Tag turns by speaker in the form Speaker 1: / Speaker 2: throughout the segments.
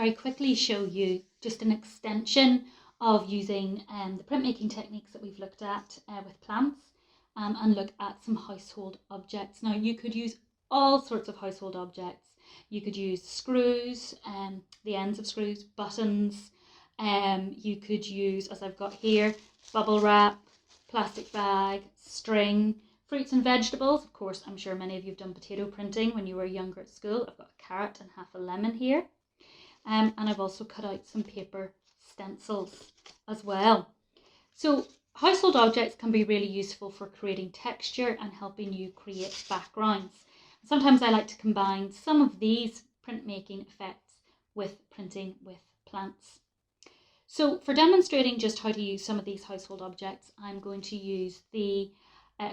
Speaker 1: very quickly show you just an extension of using the printmaking techniques that we've looked at with plants and look at some household objects. Now you could use all sorts of household objects. You could use screws, the ends of screws, buttons. You could use, as I've got here, bubble wrap, plastic bag, string, fruits and vegetables. Of course, I'm sure many of you have done potato printing when you were younger at school. I've got a carrot and half a lemon here. And I've also cut out some paper stencils as well. So household objects can be really useful for creating texture and helping you create backgrounds. Sometimes I like to combine some of these printmaking effects with printing with plants. So for demonstrating just how to use some of these household objects, I'm going to use the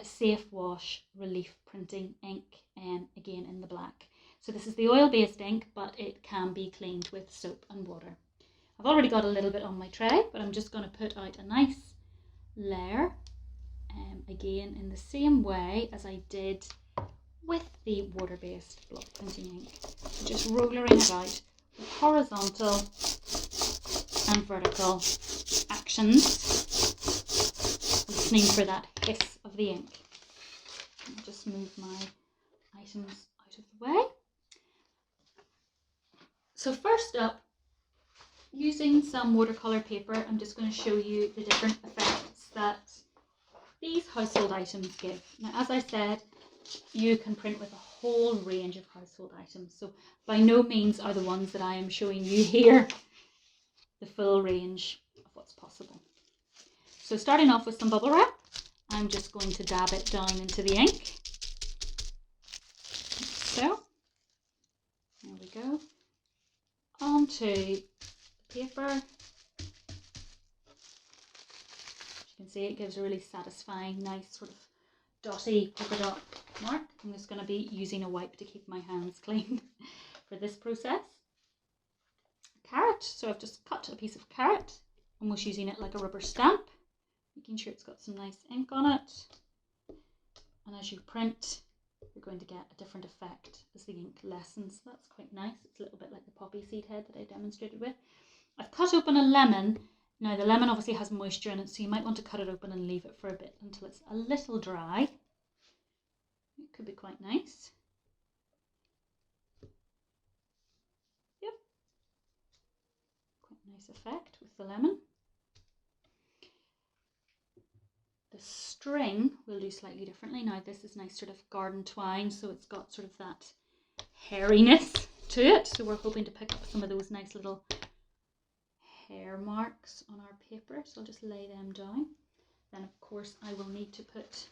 Speaker 1: Safe Wash Relief Printing ink, again in the black. So this is the oil-based ink, but it can be cleaned with soap and water. I've already got a little bit on my tray, but I'm just going to put out a nice layer, again in the same way as I did with the water-based block printing ink. So just rollering it out with horizontal and vertical actions, listening for that hiss of the ink. I'll just move my items out of the way. So first up, using some watercolour paper, I'm just going to show you the different effects that these household items give. Now, as I said, you can print with a whole range of household items. So by no means are the ones that I am showing you here the full range of what's possible. So starting off with some bubble wrap, I'm just going to dab it down into the ink. So, there we go. Onto the paper. As you can see, it gives a really satisfying, nice sort of dotty polka dot mark. I'm just going to be using a wipe to keep my hands clean for this process. Carrot, so I've just cut a piece of carrot, almost using it like a rubber stamp, making sure it's got some nice ink on it. And as you print, you're going to get a different effect as the ink lessens. That's quite nice. It's a little bit like the poppy seed head that I demonstrated with. I've cut open a lemon. Now the lemon obviously has moisture in it, so you might want to cut it open and leave it for a bit until it's a little dry. It could be quite nice. Yep. Quite a nice effect with the lemon. The string we'll do slightly differently. Now this is nice sort of garden twine, so it's got sort of that hairiness to it. So we're hoping to pick up some of those nice little hair marks on our paper. So I'll just lay them down. Then of course I will need to put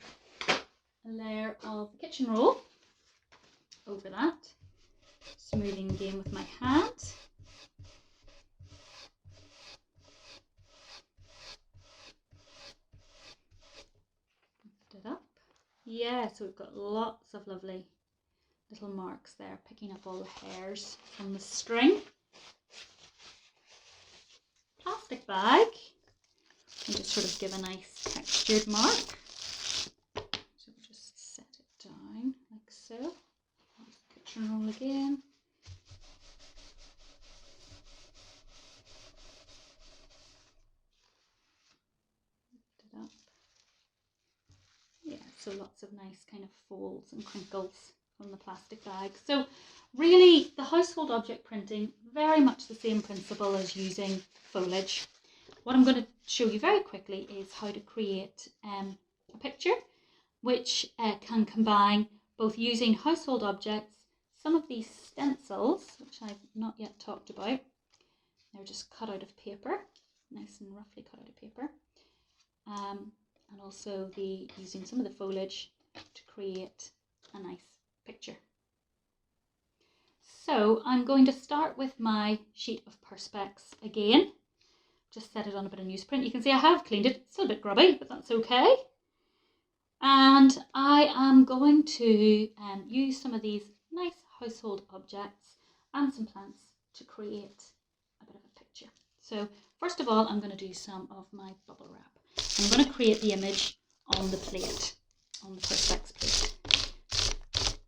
Speaker 1: a layer of kitchen roll over that. Smoothing again with my hand. Up. Yeah, so we've got lots of lovely little marks there, picking up all the hairs from the string. Plastic bag, and just sort of give a nice textured mark. So we'll just set it down like so. Use the kitchen roll again. Lift it up. Yeah, so lots of nice kind of folds and crinkles from the plastic bag. So really the household object printing, very much the same principle as using foliage. What I'm going to show you very quickly is how to create a picture which can combine both using household objects, some of these stencils, which I've not yet talked about. They're just cut out of paper, nice and roughly cut out of paper. And also using some of the foliage to create a nice picture. So I'm going to start with my sheet of Perspex again. Just set it on a bit of newsprint. You can see I have cleaned it. It's still a bit grubby, but that's okay. And I am going to use some of these nice household objects and some plants to create a bit of a picture. So first of all, I'm going to do some of my bubble wrap. I'm going to create the image on the plate, on the Perspex plate.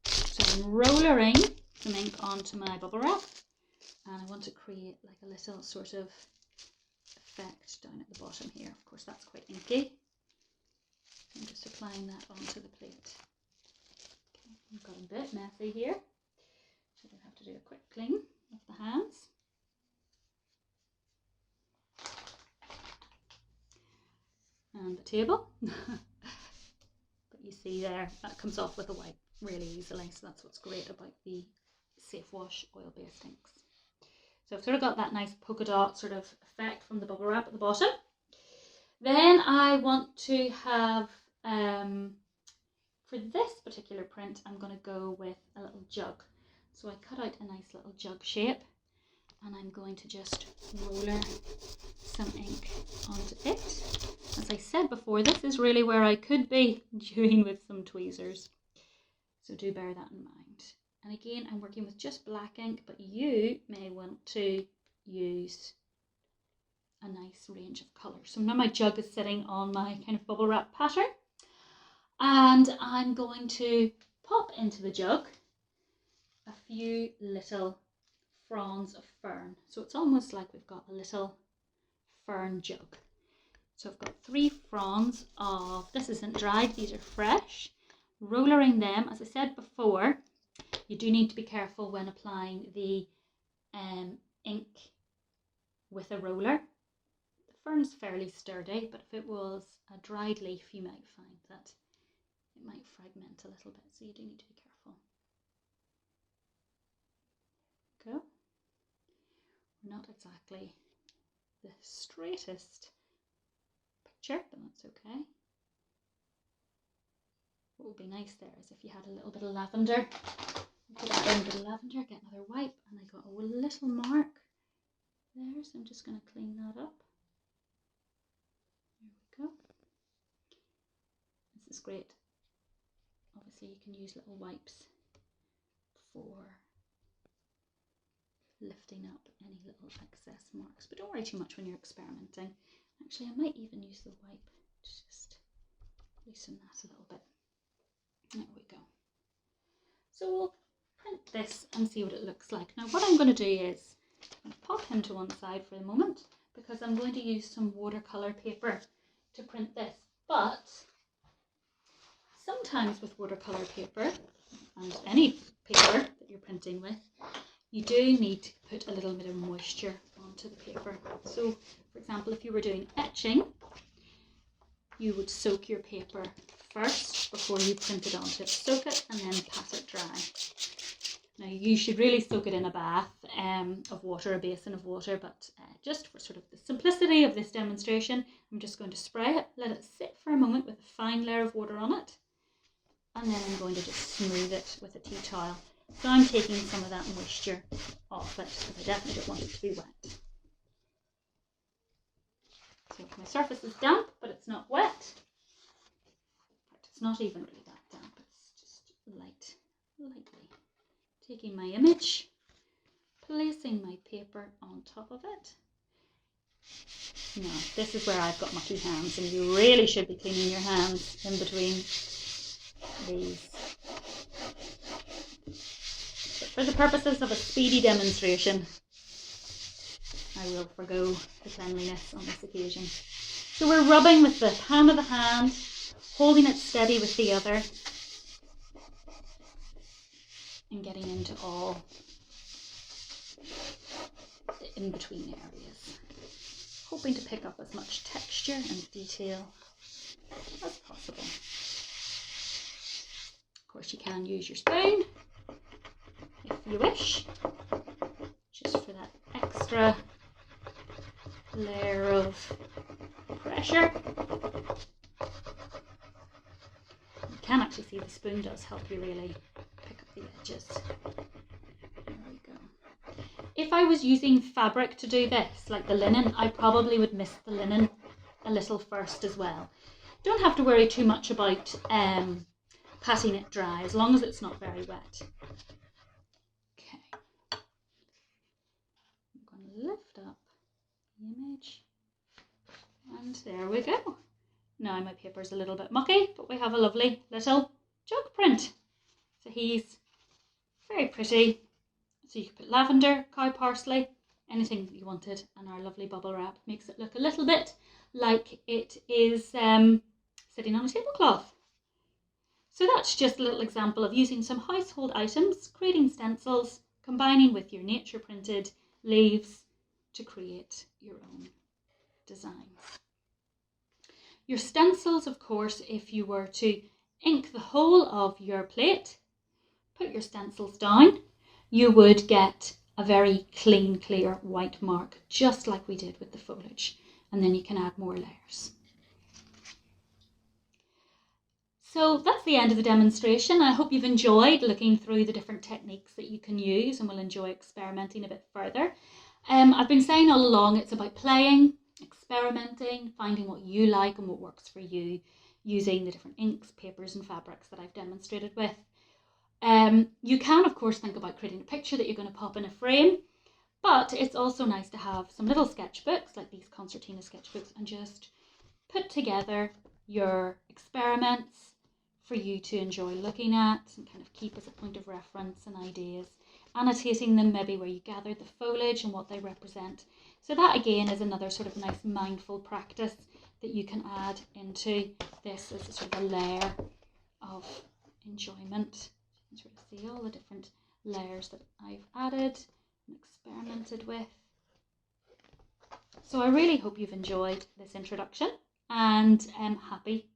Speaker 1: So I'm rollering some ink onto my bubble wrap, And I want to create like a little sort of effect down at the bottom here. Of course, that's quite inky. I'm just applying that onto the plate. Okay, I've got a bit messy here, so I'll have to do a quick clean of the hands. And the table. But you see there, that comes off with a wipe really easily, so that's what's great about the Safe Wash oil-based inks. So I've sort of got that nice polka dot sort of effect from the bubble wrap at the bottom. Then I want to have, for this particular print, I'm going to go with a little jug. So I cut out a nice little jug shape, and I'm going to just roller some ink onto it. As I said before, this is really where I could be doing with some tweezers, so do bear that in mind. And again, I'm working with just black ink, but you may want to use a nice range of colours. So now my jug is sitting on my kind of bubble wrap pattern, and I'm going to pop into the jug a few little fronds of fern. So it's almost like we've got a little fern jug. So I've got 3 fronds of, this isn't dried, these are fresh. Rollering them, as I said before, you do need to be careful when applying the ink with a roller. The fern's fairly sturdy, but if it was a dried leaf, you might find that it might fragment a little bit, so you do need to be careful. Go. We're not exactly the straightest picture, but that's okay. What would be nice there is if you had a little bit of lavender. Put a little bit of lavender, get another wipe, and I got a little mark there, so I'm just going to clean that up. There we go. This is great. Obviously you can use little wipes for lifting up any little excess marks, but don't worry too much when you're experimenting. Actually, I might even use the wipe to just loosen that a little bit. There we go. So we'll print this and see what it looks like. Now what I'm going to do is I'm going to pop him to one side for the moment, because I'm going to use some watercolour paper to print this. But sometimes with watercolour paper, and any paper that you're printing with, you do need to put a little bit of moisture onto the paper. So for example, if you were doing etching, you would soak your paper first before you print it onto it. Soak it and then pat it dry. Now you should really soak it in a bath of water, a basin of water, but just for sort of the simplicity of this demonstration, I'm just going to spray it, let it sit for a moment with a fine layer of water on it, and then I'm going to just smooth it with a tea towel. So I'm taking some of that moisture off it, because I definitely don't want it to be wet. So my surface is damp, but it's not wet. In fact, it's not even really that damp, it's just lightly. Taking my image, placing my paper on top of it. Now, this is where I've got mucky hands, and you really should be cleaning your hands in between these. But for the purposes of a speedy demonstration, I will forgo the cleanliness on this occasion. So we're rubbing with the palm of the hand, holding it steady with the other, and getting into all the in-between areas, hoping to pick up as much texture and detail as possible. Of course, you can use your spoon if you wish, just for that extra layer of pressure. You can actually see the spoon does help you really pick up the edges. There we go. If I was using fabric to do this, like the linen, I probably would mist the linen a little first as well. Don't have to worry too much about patting it dry, as long as it's not very wet. Okay. I'm going to lift up the image, and there we go. Now my paper's a little bit mucky, but we have a lovely little jug print. So he's very pretty. So you could put lavender, cow parsley, anything that you wanted, and our lovely bubble wrap makes it look a little bit like it is sitting on a tablecloth. So that's just a little example of using some household items, creating stencils, combining with your nature printed leaves to create your own designs. Your stencils, of course, if you were to ink the whole of your plate, put your stencils down, you would get a very clean, clear white mark, just like we did with the foliage. And then you can add more layers. So that's the end of the demonstration. I hope you've enjoyed looking through the different techniques that you can use and will enjoy experimenting a bit further. I've been saying all along, it's about playing, experimenting, finding what you like and what works for you, using the different inks, papers and fabrics that I've demonstrated with. You can, of course, think about creating a picture that you're going to pop in a frame, but it's also nice to have some little sketchbooks like these concertina sketchbooks and just put together your experiments for you to enjoy looking at and kind of keep as a point of reference and ideas, annotating them maybe where you gathered the foliage and what they represent. So that again is another sort of nice mindful practice that you can add into this as a sort of a layer of enjoyment. You can sort of see all the different layers that I've added and experimented with. So I really hope you've enjoyed this introduction, and happy